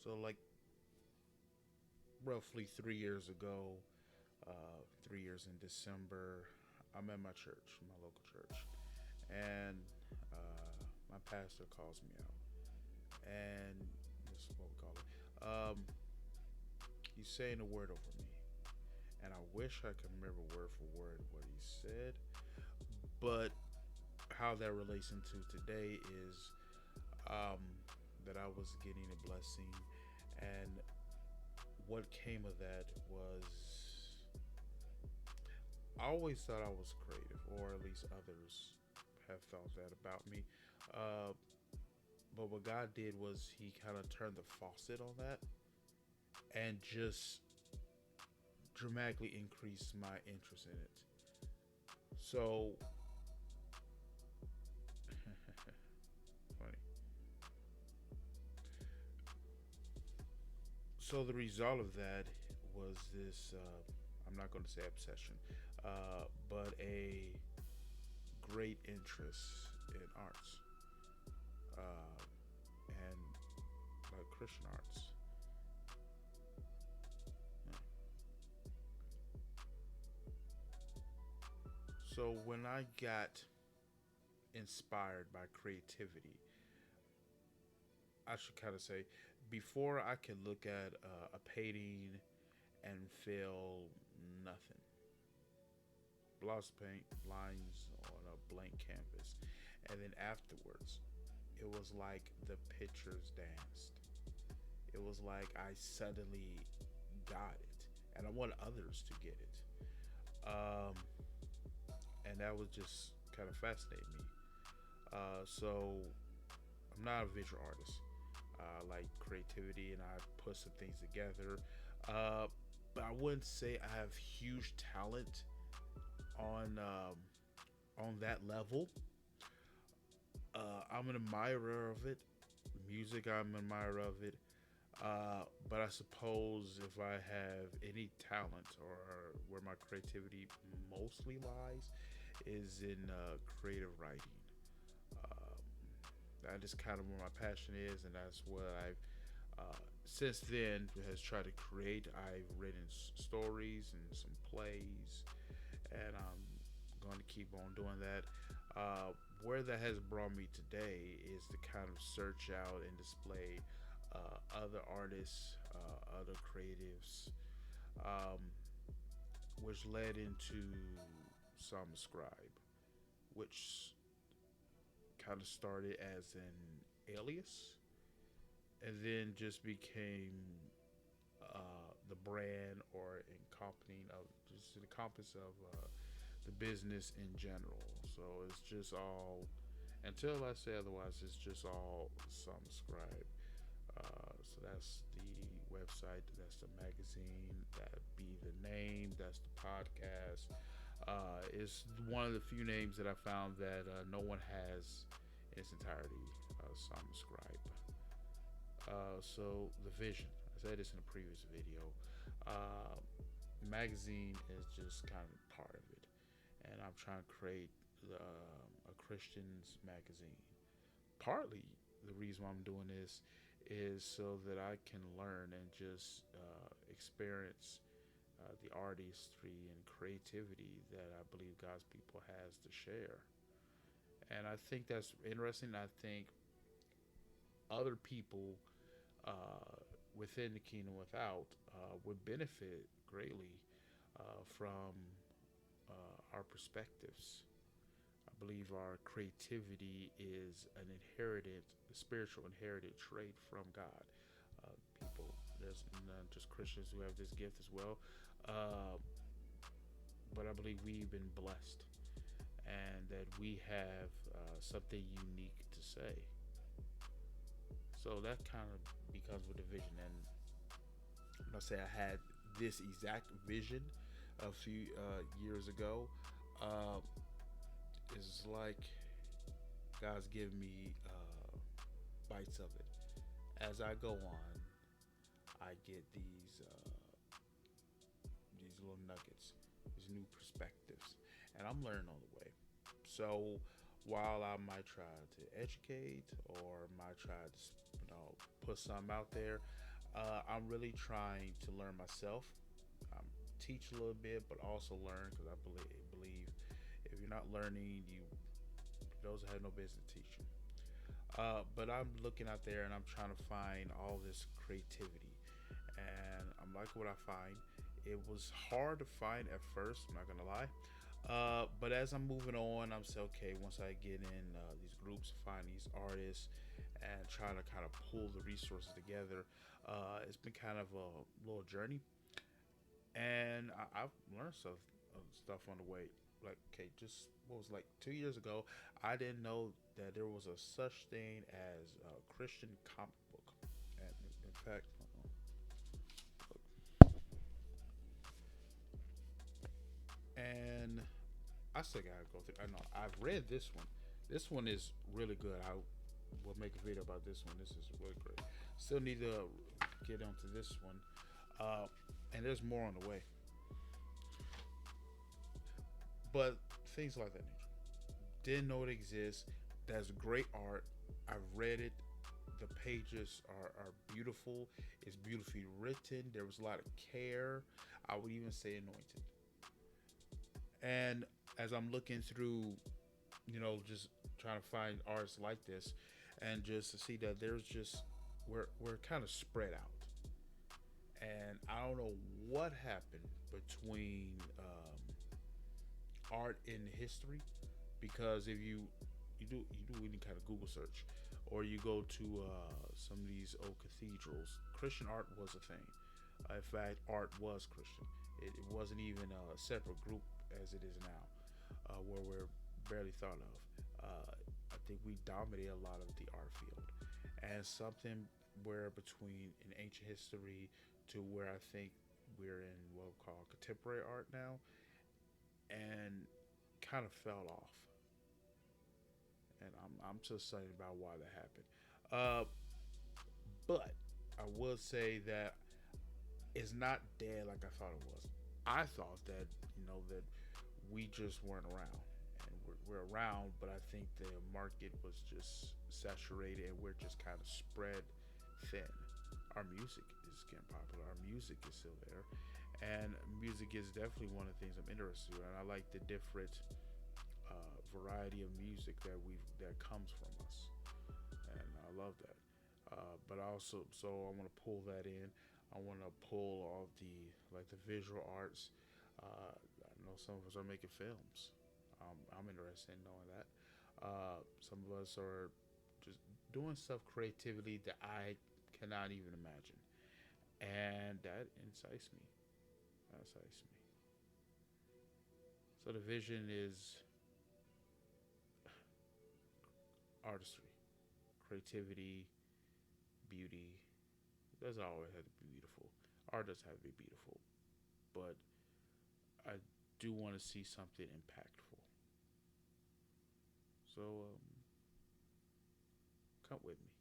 So, like roughly 3 years ago, 3 years in December, I'm at my church, my local church, and my pastor calls me out, and this is what we call it. He's saying a word over me, and I wish I could remember word for word what he said, but how that relates into today is um, that I was getting a blessing, and what came of that was I always thought I was creative, or at least others have thought that about me. Uh, but what God did was He kind of turned the faucet on that and just dramatically increased my interest in it. So, funny. So the result of that was this. I'm not going to say obsession, but a great interest in arts and like Christian arts. Yeah. So when I got inspired by creativity, I should kind of say before I could look at a painting and feel nothing. Lost paint lines on a blank canvas. And then afterwards, it was like the pictures danced. It was like I suddenly got it. And I wanted others to get it. Um, and that was just kind of fascinating me. So I'm not a visual artist. I like creativity and I put some things together. Uh, but I wouldn't say I have huge talent on that level. I'm an admirer of it. Music, I'm an admirer of it. But I suppose if I have any talent or where my creativity mostly lies is in creative writing. That is kind of where my passion is, and that's what I've since then has tried to create. I've written stories and some plays, and I'm going to keep on doing that. Where that has brought me today is to kind of search out and display other artists, other creatives, um, which led into Psalmist Scribe, which kind of started as an alias and then just became the brand or encompassing of just the compass of the business in general. So it's just all until I say otherwise. It's just all Scribe. So that's the website. That's the magazine. That be the name. That's the podcast. It's one of the few names that I found that no one has in its entirety. Scribe. So the vision. I said this in a previous video. Uh, Magazine is just kind of part of it, and I'm trying to create a Christian's magazine. Partly the reason why I'm doing this is so that I can learn and just experience the artistry and creativity that I believe God's people has to share. And I think that's interesting. I think other people within the kingdom without would benefit greatly from our perspectives. I believe our creativity is an inherited, spiritual inherited trait from God. People, there's not just Christians who have this gift as well, uh, but I believe we've been blessed and that we have something unique to say. So that kind of becomes with the vision. And I'm not saying I had this exact vision a few years ago. Uh, it's like God's given me bites of it. As I go on, I get these little nuggets, these new perspectives, and I'm learning on the way. So while I might try to educate or might try to put something out there, I'm really trying to learn myself. Teach a little bit, but also learn because I believe if you're not learning, you those have no business teaching. But I'm looking out there and I'm trying to find all this creativity, and I'm liking what I find. It was hard to find at first. I'm not gonna lie. But as I'm moving on, I'm saying, okay, once I get in these groups, find these artists, and trying to kind of pull the resources together, it's been kind of a little journey, and I've learned stuff on the way. Like, okay, just what was like 2 years ago, I didn't know that there was a such thing as a Christian comic book. And in fact, and I still gotta go through. I know I've read this one. This one is really good. I will make a video about this one. This is really great. Still need to get onto this one, uh, and there's more on the way. But things like that nature. Didn't know it exists. That's great art. I've read it. The pages are beautiful. It's beautifully written. There was a lot of care. I would even say anointed. And as I'm looking through, just trying to find artists like this, and just to see that there's just we're kind of spread out, and I don't know what happened between art in history, because if you do any kind of Google search, or you go to some of these old cathedrals, Christian art was a thing. In fact, art was Christian. It wasn't even a separate group as it is now, where we're barely thought of. I think we dominate a lot of the art field, and something where between in ancient history to where I think we're in what we call contemporary art now, and kind of fell off. And I'm just excited about why that happened. Uh, but I will say that it's not dead like I thought it was. I thought that that we just weren't around, and we're around, but I think the market was just saturated, and we're just kind of spread thin. Our music is getting popular. Our music is still there, and music is definitely one of the things I'm interested in. And I like the different variety of music that comes from us, and I love that. But also, so I want to pull that in. I want to pull all the like the visual arts. I know some of us are making films. I'm interested in knowing that. Some of us are just doing stuff creatively that I cannot even imagine, and that incites me. That excites me. So the vision is artistry, creativity, beauty. It doesn't always have to be beautiful. Art does have to be beautiful, but I do want to see something impactful. So come with me.